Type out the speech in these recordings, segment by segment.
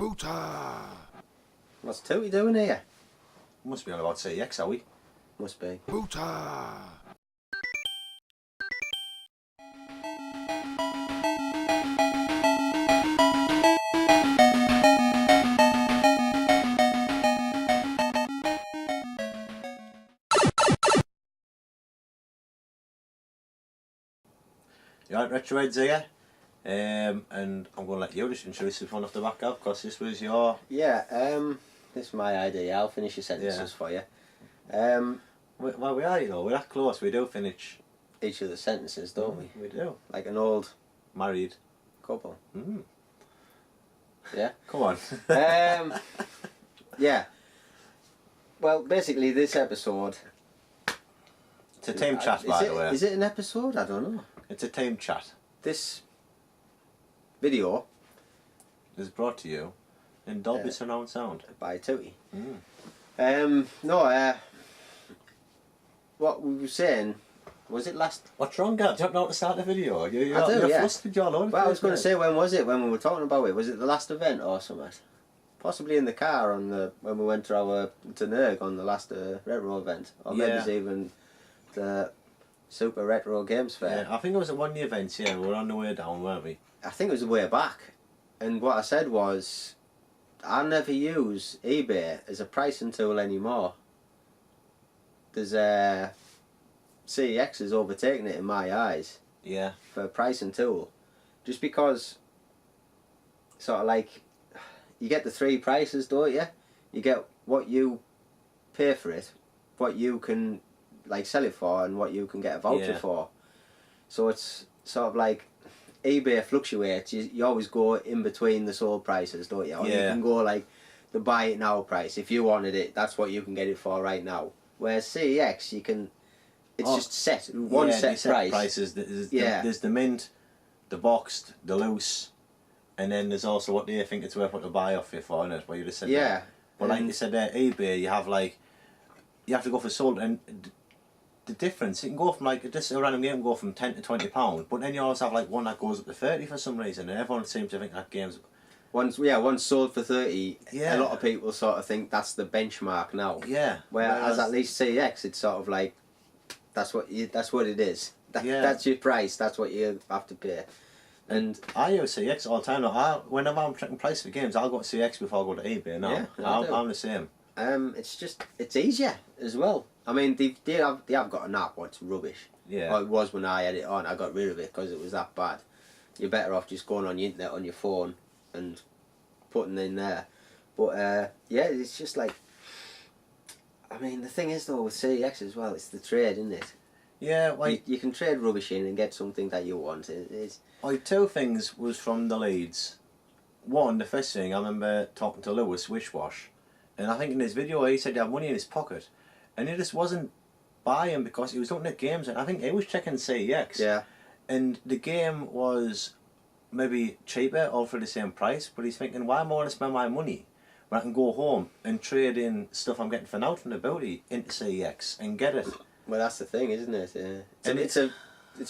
Booter! What's Tooty doing here? Must be on about CEX, are we? Must be. Booter! You right, Retroheads here? And I'm going to let you just introduce this one off the back up, because this was your... Yeah, this is my idea. I'll finish your sentences for you. Well, we are, you know, we're that close, we do finish... Each of the sentences, don't we? We do. Like an old... Married. Couple. Mm. Yeah? Come on. Yeah. Well, basically this episode... It's a team chat, by the way. Is it an episode? I don't know. It's a team chat. This video Is brought to you in Dolby Surround Sound. by Tooty. Mm. What we were saying, was it last... What's wrong, Gav? Do you not know how to start the video? You're yeah. flustered, you're all over. Well, I was going to say, when was it? When we were talking about it? Was it the last event or something? Possibly in the car when we went to Nerg on the last retro event, or maybe it's even the Super Retro Games Fair. Yeah, I think it was at one of the events. Yeah, we were on the way down, weren't we? I think it was the way back, and what I said was, I never use eBay as a pricing tool anymore. There's CEX has overtaken it in my eyes. Yeah. For a pricing tool, just because, sort of like, you get the three prices, don't you? You get what you pay for it, what you can like sell it for, and what you can get a voucher for. So it's sort of like eBay fluctuates. You always go in between the sold prices, don't you? Or you can go like the buy it now price. If you wanted it, that's what you can get it for right now. Whereas CEX, you can. It's just set one set price. Prices. There's the mint, the boxed, the loose, and then there's also what they think it's worth what to buy off you for, isn't it? What you just said. Yeah. But like you said there, eBay, you have to go for sold, and the difference, it can go from just a random game can go from £10 to £20, but then you also have one that goes up to 30 for some reason, and everyone seems to think that game's... Once sold for 30, a lot of people sort of think that's the benchmark now. Yeah. Whereas at least CEX, it's sort of like, that's what it is. That's your price, that's what you have to pay. And I use CEX all the time. Whenever I'm checking price for games, I'll go to CEX before I go to eBay now. Yeah, I'm the same. It's easier as well. I mean, they have got an app what's rubbish. Yeah. Well, it was when I had it on. I got rid of it because it was that bad. You're better off just going on the internet on your phone and putting in there. But yeah, it's just like. I mean, the thing is though with CEX as well, it's the trade, isn't it? Yeah, you can trade rubbish in and get something that you want. Two things was from the leads. One, the first thing I remember talking to Lewis Wishwash, and I think in his video he said he had money in his pocket, and he just wasn't buying because he was looking at games, and I think he was checking CEX. Yeah. And the game was maybe cheaper, all for the same price, but he's thinking, why am I going to spend my money when I can go home and trade in stuff I'm getting for now from the bounty into CEX and get it? Well, that's the thing, isn't it? It's a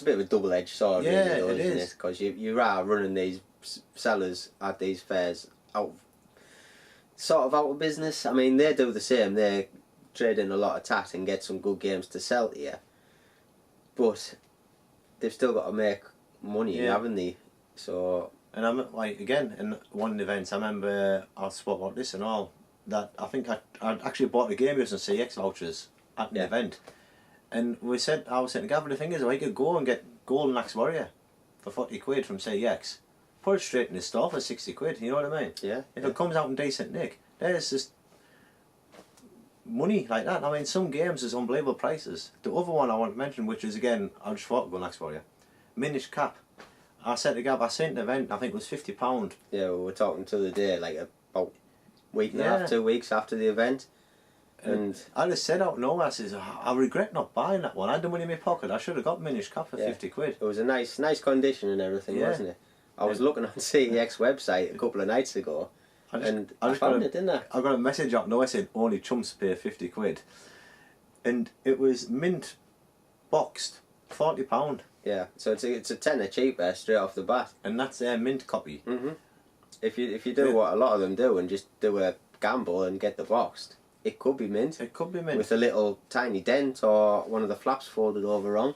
bit of a double-edged sword, really, though, isn't it? Because you are running these sellers at these fairs out of business. I mean, they do the same. They trade in a lot of tat and get some good games to sell to you, but they've still got to make money, haven't they? So. And I'm again in one of the events. I remember I spoke about this and all that. I think I actually bought the game using CEX vouchers at an event. And I was saying to Gavin, the thing is, I could go and get Golden Axe Warrior for 40 quid from CEX, put it straight in the store for 60 quid, you know what I mean? Yeah. If it comes out in decent nick, there's just money like that. I mean, some games is unbelievable prices. The other one I want to mention, which is again, I just thought Golden Axe Warrior, Minish Cap. I said to Gav, I seen the event, I think it was £50. Yeah, we were talking to the day, like about a week and a half, 2 weeks after the event. And I just said out of nowhere, I says, I regret not buying that one. I had the money in my pocket. I should have got Minish Cap for 50 quid. It was a nice condition and everything, wasn't it? I was looking on CEX website a couple of nights ago, I found it, didn't I? I got a message up now, I said, only chumps pay 50 quid. And it was mint boxed, £40. Yeah, so it's a tenner cheaper straight off the bat. And that's their mint copy. If you do what a lot of them do and just do a gamble and get the boxed, it could be mint. It could be mint. With a little tiny dent or one of the flaps folded over wrong.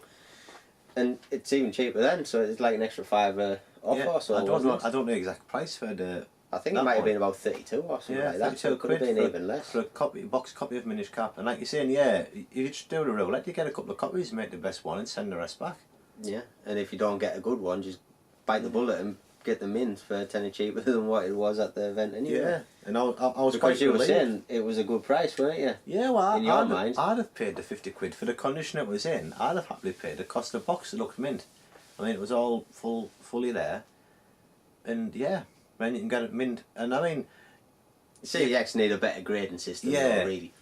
And it's even cheaper then, so it's like an extra $5 off or so. I don't know the exact price for the. I think it might have been about 32 or something like that. So it could have been even less. For a box copy of Minish Cap. And like you're saying, you just do the roulette, you get a couple of copies, make the best one and send the rest back. Yeah, and if you don't get a good one, just bite the bullet and get them in for a tenner cheaper than what it was at the event anyway. Yeah, and I was because quite you were relieved. saying it was a good price, weren't you? Yeah, well, in your mind, I'd have paid the 50 quid for the condition it was in. I'd have happily paid the cost of the box. It looked mint. I mean, it was all fully there, and yeah, then you can get it mint. And I mean, CEX need a better grading system. Yeah, though, really.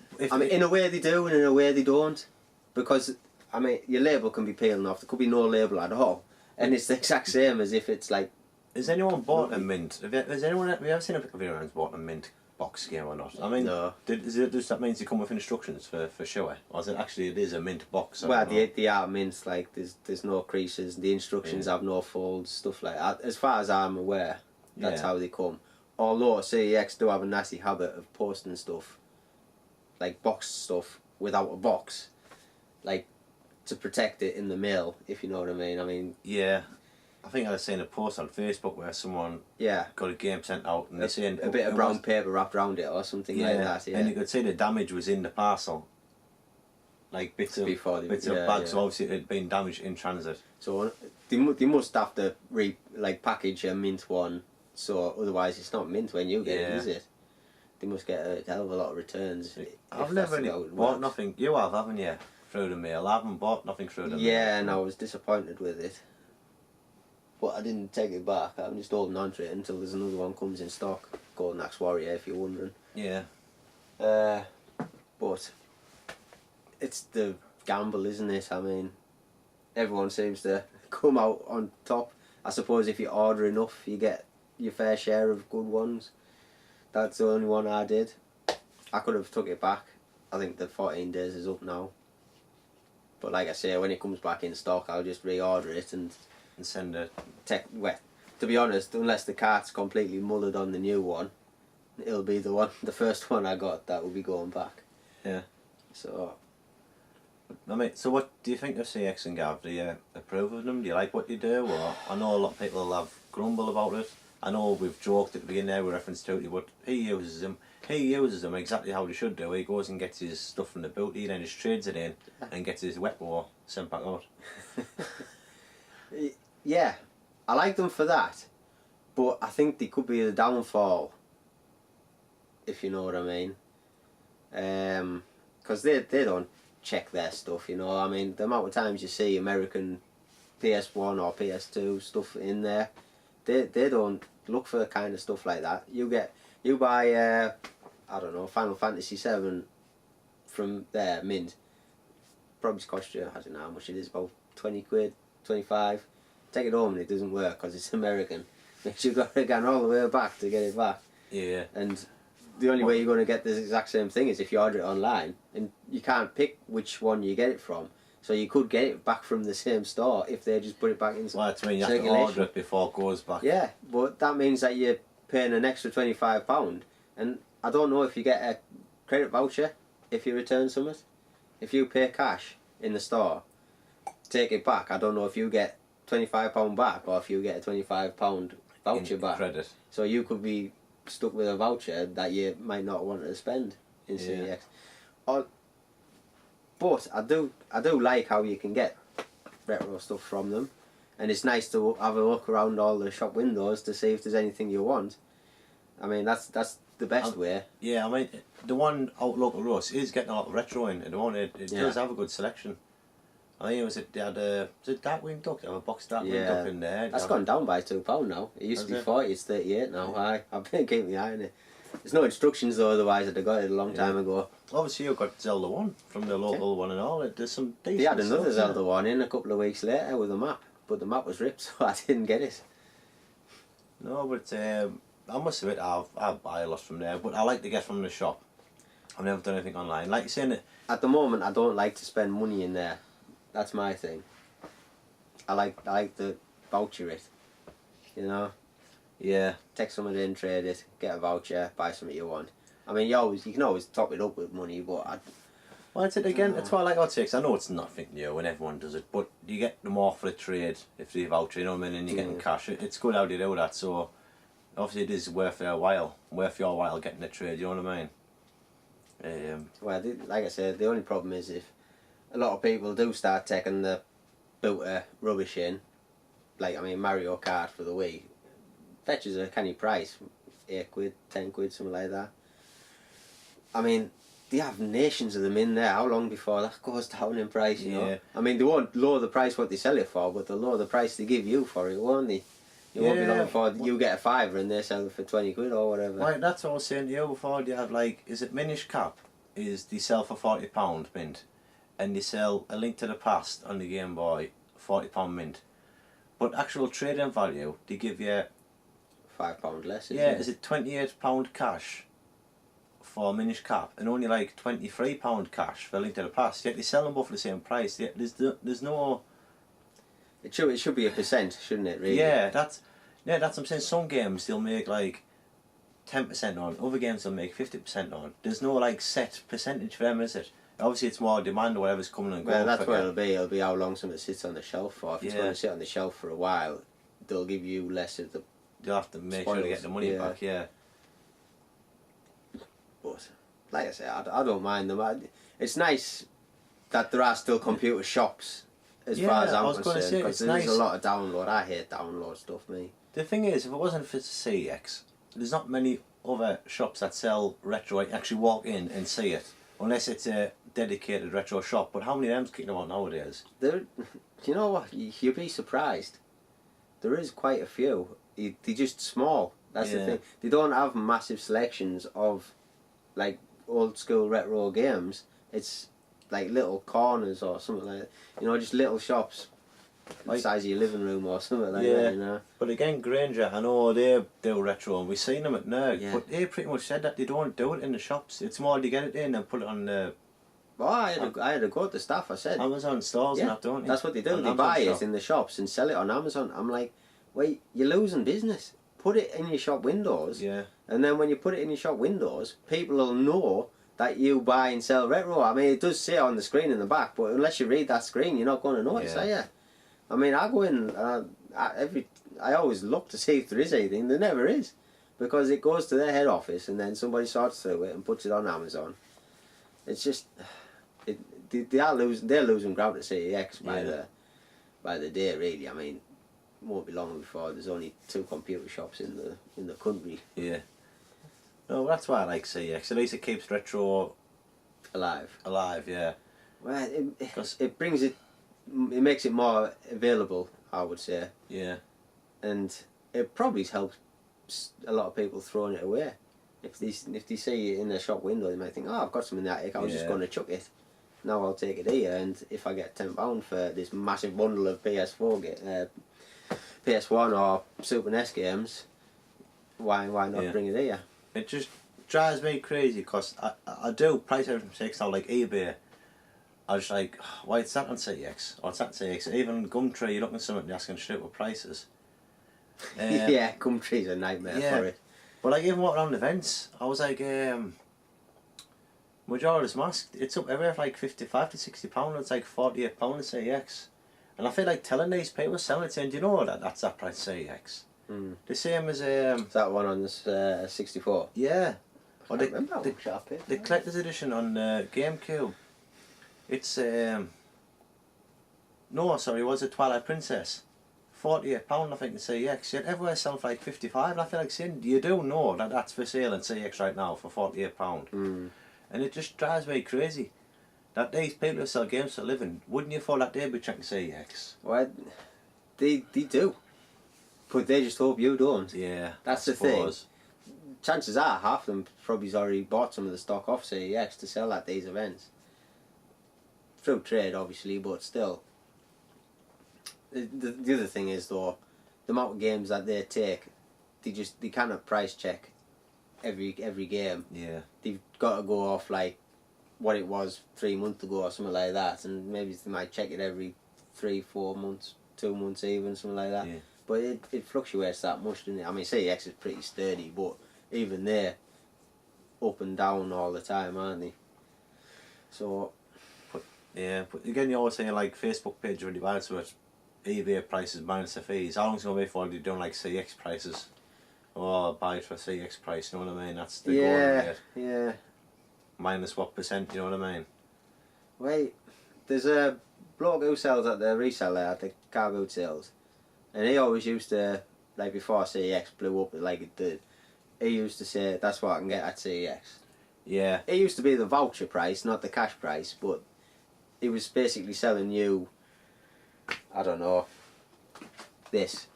In a way they do, and in a way they don't, because I mean, your label can be peeling off. There could be no label at all, and it's the exact same as if it's like. Has anyone bought a mint? Have you ever seen a video anyone's bought a mint box game or not? I mean, no. Does that mean they come with instructions for sure, or is it is a mint box? Well, they are mints. Like there's no creases. The instructions have no folds, stuff like that. As far as I'm aware, that's how they come. Although CEX do have a nasty habit of posting stuff, like boxed stuff, without a box, like to protect it in the mail. If you know what I mean. I mean. Yeah. I think I've seen a post on Facebook where someone got a game sent out and they're saying a bit of brown paper wrapped around it or something like that. Yeah, and you could see the damage was in the parcel, like bits of bags. So obviously it had been damaged in transit. So they must have to package a mint one, so otherwise it's not mint when you get it, is it? They must get a hell of a lot of returns. I've never bought nothing. You have, haven't you? Through the mail. I haven't bought nothing through the mail. Yeah, and I was disappointed with it. But I didn't take it back. I'm just holding on to it until there's another one comes in stock. Golden Axe Warrior, if you're wondering. Yeah. But it's the gamble, isn't it? I mean, everyone seems to come out on top. I suppose if you order enough, you get your fair share of good ones. That's the only one I did. I could have took it back. I think the 14 days is up now. But like I say, when it comes back in stock, I'll just reorder it and send it. To be honest, unless the cart's completely mullered on the new one, it'll be the first one I got that will be going back. Yeah. So. I mean, so what do you think of CEX and Gav? Do you approve of them? Do you like what they do? Or I know a lot of people have grumble about it. I know we've joked at the beginning there with reference to TOOOTY, but he uses them. He uses them exactly how they should do. He goes and gets his stuff from the booty, then just trades it in and gets his wet war sent back out. Yeah, I like them for that, but I think they could be the downfall, if you know what I mean. Because they don't check their stuff, you know. I mean, the amount of times you see American PS1 or PS2 stuff in there, they don't look for kind of stuff like that. You buy I don't know, Final Fantasy 7 from there, mint. Probably cost you, I don't know how much it is, about 20 quid, 25. Take it home and it doesn't work because it's American. Makes you got to go all the way back to get it back. Yeah. And the only way you're going to get the exact same thing is if you order it online, and you can't pick which one you get it from. So you could get it back from the same store if they just put it back in circulation. Well, that's mean you have to order it before it goes back. Yeah, but that means that you're paying an extra £25, and I don't know if you get a credit voucher if you return something. If you pay cash in the store, take it back, I don't know if you get £25 back or if you get a £25 voucher back. Credit. So you could be stuck with a voucher that you might not want to spend in CEX. But I do like how you can get retro stuff from them, and it's nice to have a look around all the shop windows to see if there's anything you want. I mean, that's the best way. Yeah, I mean, the one out local to us is getting a lot of retro in, and the one it does have a good selection. I think they had a Darkwing Duck. They have a box Darkwing Duck in there. That's gone down by £2 now. It used to be 40, it's 38 now. I've been keeping my eye on it. There's no instructions though, otherwise I'd have got it a long time ago. Obviously you've got Zelda 1 from the local one and all. There's some decent They had another stuff, Zelda 1 in a couple of weeks later with a map, but the map was ripped, so I didn't get it. No, but I must admit I buy a lot from there, but I like to get from the shop. I've never done anything online. Like you're saying it. At the moment I don't like to spend money in there. That's my thing. I like to voucher it, you know. Yeah. Take some of it in, trade it, get a voucher, buy something you want. I mean, you can always top it up with money, but Well, it's it again. That's why I like TOOOTY. I know it's nothing new and everyone does it, but you get them more for a trade if they voucher, you know what I mean, and you're getting cash. It's good how they do that. So obviously it is worth your while getting a trade. You know what I mean? Well, like I said, the only problem is if a lot of people do start taking the booter rubbish in, like I mean Mario Kart for the Wii, fetches a canny price, £8, £10, something like that. I mean, they have nations of them in there. How long before that goes down in price, you know? I mean, they won't lower the price what they sell it for, but they'll lower the price they give you for it, won't they? It won't be long before you get a £5 and they sell it for £20 or whatever. Right, that's what I was saying to you before. You have like, is it Minish Cap? They sell for £40 mint, and they sell A Link to the Past on the Game Boy, £40 mint. But actual trading value, they give you £5 less. Is it £28 cash for Minish Cap, and only like £23 cash for A Link to the Past? Yet they sell them both for the same price. Yet there's no. It should be a percent, shouldn't it? Really? Yeah, that's what I'm saying. Some games they'll make like 10% on. Other games they'll make 50% on. There's no like set percentage for them, is it? Obviously, it's more demand or whatever's coming and going. Well, that's what it'll be. It'll be how long something sits on the shelf for. If it's going to sit on the shelf for a while, they'll give you less of the. You'll have to make sure to get the money back. Yeah. But like I say, I don't mind them. It's nice that there are still computer shops, as far as I'm concerned, because there's a lot of download. I hate download stuff, me. The thing is, if it wasn't for CEX, there's not many other shops that sell retro. You actually walk in and see it, unless it's a dedicated retro shop. But how many of them's kicking about nowadays? You know what? You'd be surprised. There is quite a few. They're just small. That's the thing. They don't have massive selections of like old school retro games. It's like little corners or something like that. You know, just little shops, like the size of your living room or something like that. You know. But again, Granger, I know they do retro, and we've seen them at Nerd. But they pretty much said that they don't do it in the shops. It's more they get it in and put it on the. Well, I had to go to the staff. I said Amazon stores and that, don't they? That's what they do. They buy it in the shops and sell it on Amazon. I'm like, wait, you're losing business. Put it in your shop windows. And then when you put it in your shop windows, people will know that you buy and sell retro. I mean, it does say on the screen in the back, but unless you read that screen, you're not going to notice, are you? I mean, I go in I always look to see if there is anything. There never is, because it goes to their head office and then somebody sorts through it and puts it on Amazon. It's just they're losing ground at CEX by the day, really. I mean, it won't be long before there's only 2 computer shops in the country. Yeah. No, that's why I like CEX. At least it keeps retro alive. Yeah. Well, it brings it. It makes it more available, I would say. Yeah. And it probably helps a lot of people throwing it away. If they see it in the shop window, they might think, "Oh, I've got some in that egg. I was just going to chuck it. Now I'll take it here, and if I get £10 for this massive bundle of PS1 or Super NES games, why not bring it here?" It just drives me crazy because I do price everything now, like eBay. I was like, why it's that on CEX? Or it's that on CEX. Even Gumtree, you're looking at something and asking straight with prices. Yeah, Gumtree's a nightmare for it. But like even walking around events, I was like, Majora's Mask, it's up everywhere for like £55 to £60. It's like £48 at CEX. And I feel like telling these people selling it, saying, do you know that's that price CEX? The same as that one on this 64. Yeah. Or the collector's edition on GameCube. It's no, sorry, it was a Twilight Princess. £48 I think in CEX. Yet everywhere selling for like 55. And I feel like saying, you do know that that's for sale in CEX right now for £48. And it just drives me crazy that these people who sell games for a living, wouldn't you thought that they'd be checking CEX? Well, they do. But they just hope you don't. Yeah, that's the thing. Chances are half of them probably's already bought some of the stock off CEX to sell at these events. Through trade, obviously, but still. The other thing is, though, the amount of games that they take, they cannot price check every game. Yeah. They've got to go off like what it was 3 months ago or something like that, and maybe they might check it every 3-4 months, 2 months even, something like that. but it fluctuates that much, doesn't it? I mean, CEX is pretty sturdy, but even they're up and down all the time, aren't they? So, yeah, but again, you're always saying like Facebook page really bad, so it's eBay prices minus the fees. How long's it going to be before you're doing like CX prices? Or buy it for CX price, you know what I mean? That's the going rate. Yeah. Minus what percent, you know what I mean? Wait, there's a bloke who sells at the reseller at the car boot sales, and he always used to, like before CEX blew up like it did, he used to say that's what I can get at CEX. Yeah. It used to be the voucher price, not the cash price, but he was basically selling you, I don't know, this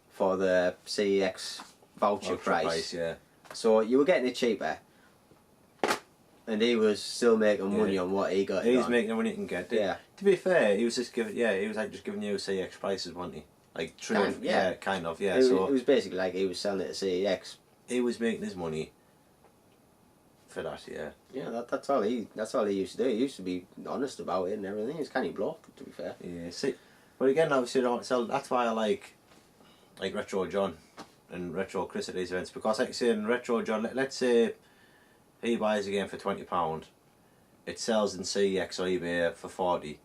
for the CEX voucher price. Yeah. So you were getting it cheaper, and he was still making money on what he got. He's making the money he can get. Yeah. To be fair, he was just giving. Yeah, he was like just giving you CX prices, wasn't he? Like true. Kind of. Yeah. So it was basically like he was selling it at CEX. He was making his money for that. Yeah. Yeah, that's all he used to do. He used to be honest about it and everything. He's kind of bloke, to be fair. Yeah. See, but again, obviously, that's why I like Retro John and Retro Chris at these events, because like saying Retro John, let's say he buys a game for £20, it sells in CEX or eBay for 40,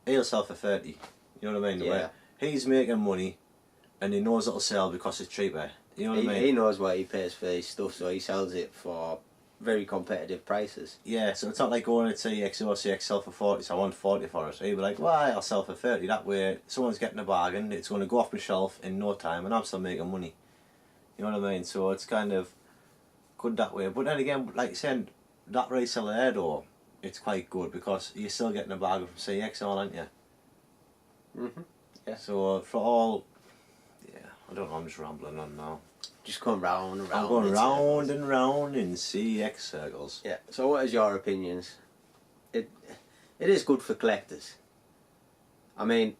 he'll sell for 30. You know what I mean? Yeah. He's making money, and he knows it'll sell because it's cheaper. You know what I mean? He knows what he pays for his stuff, so he sells it for very competitive prices. Yeah, so it's not like going to CEX or CEX sell for 40, so I want 40 for it. He'll be like, well, I'll sell for 30. That way, someone's getting a bargain, it's going to go off my shelf in no time, and I'm still making money. You know what I mean? So it's kind of good that way. But then again, like saying, that reseller there though, it's quite good because you're still getting a bargain from CEX all, aren't you? Yeah. So for all, I don't know, I'm just rambling on now. Just going round and round. I'm going round and round in CEX circles. Yeah. So what is your opinions? It is good for collectors. I mean,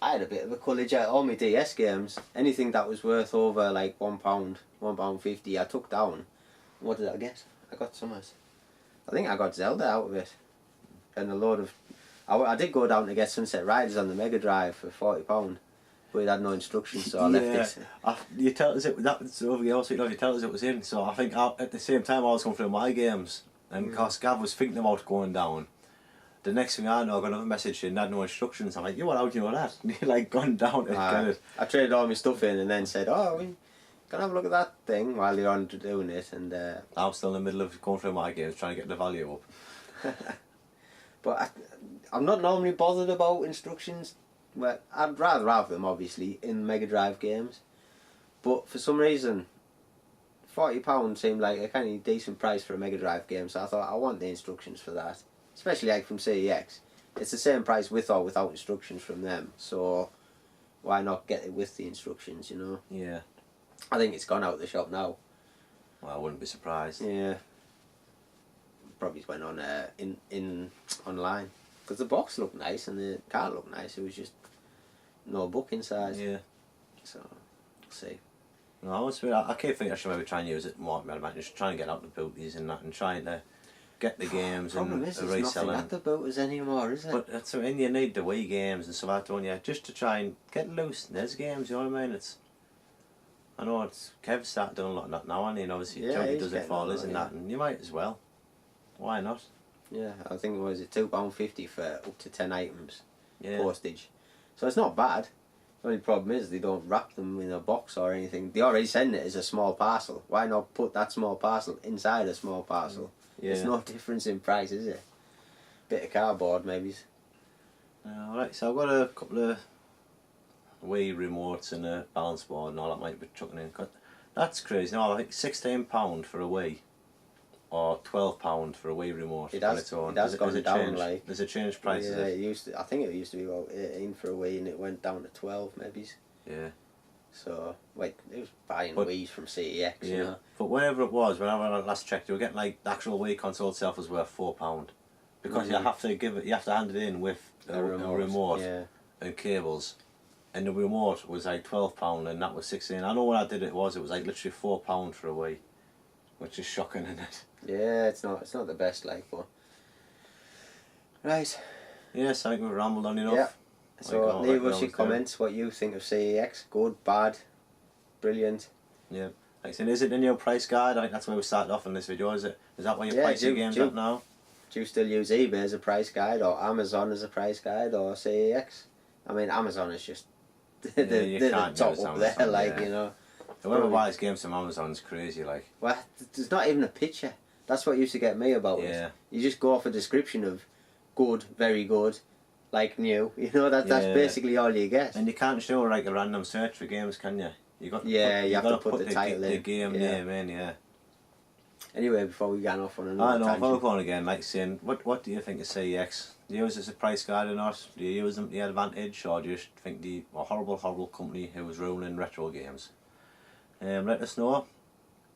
I had a bit of a college at all my DS games. Anything that was worth over like £1, £1.50, I took down. What did I get? I got summers. I think I got Zelda out of it, and a load of. I did go down to get Sunset Riders on the Mega Drive for £40, but it had no instructions, so I left it. You tell us you tell us it was in. So I think at the same time I was going through my games, and because Gav was thinking about going down. The next thing I know, I got another message and had no instructions. I'm like, you what? How do you know that? And he like gone down to get it. I traded all my stuff in and then said, "Oh, we can have a look at that thing while you're on doing it." And I'm still in the middle of going through my games, trying to get the value up. But I'm not normally bothered about instructions. Well, I'd rather have them, obviously, in Mega Drive games. But for some reason, £40 seemed like a kind of decent price for a Mega Drive game. So I thought, I want the instructions for that. Especially like from CEX. It's the same price with or without instructions from them. So why not get it with the instructions, you know? Yeah. I think it's gone out of the shop now. Well, I wouldn't be surprised. Yeah. Probably went on in online. Because the box looked nice and the card looked nice. It was just no book inside. Yeah. So, we'll see. No, I keep thinking I should maybe try and use it more. Just trying to get out the booties and that, and trying to get the games and reselling. There's nothing at the booters anymore, is it? But that's what I mean, you need the Wii games and stuff like that, don't you? Just to try and get loose in those games, you know what I mean? I know Kev's started doing a lot of that now, and obviously Johnny does it for us and that, and you might as well. Why not? Yeah, I think it was £2.50 for up to 10 items, yeah. Postage. So it's not bad. The only problem is they don't wrap them in a box or anything. They already send it as a small parcel. Why not put that small parcel inside a small parcel? Yeah. There's no difference in price, is it? Bit of cardboard, maybe. Alright, so I've got a couple of Wii remotes and a balance board and all that might be chucking in. That's crazy. No, I think £16 for a Wii. Or £12 for a Wii remote. It has gone down. Like, there's a change price. Yeah, it used to. I think it used to be about 18 for a Wii, and it went down to 12, maybe. Yeah. So, it was buying Wii's from CEX. Yeah. You know? But whenever I last checked, you were getting like the actual Wii console itself was worth £4, because you have to hand it in with a remote and cables, and the remote was like £12, and that was 16. I know when I did it was like literally £4 for a Wii, which is shocking, isn't it? Yeah, it's not the best, like, but right. Yes, I think we've rambled on enough. Yeah. So leave us your comments what you think of CEX. Good, bad, brilliant. Yeah. Like I said, is it the new price guide? I think that's where we started off in this video, is it? Is that where you price your games at now? Do you still use eBay as a price guide, or Amazon as a price guide, or CEX? I mean, Amazon is just the top up there, like, you know. Whoever buys games from Amazon's crazy, like. Well, there's not even a picture. That's what used to get me about it. You just go off a description of good, very good, like new. You know, that's basically all you get. And you can't show like a random search for games, can you? You got you have to put the title in. The game name in, Anyway, before we get off on another tangent. Before we go on again, like saying, what do you think of CEX? Do you use it as a price guide or not? Do you use them to the advantage, or do you think they're a horrible, horrible company who was ruining retro games? Let us know,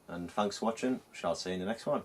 and thanks for watching. Shall see you in the next one.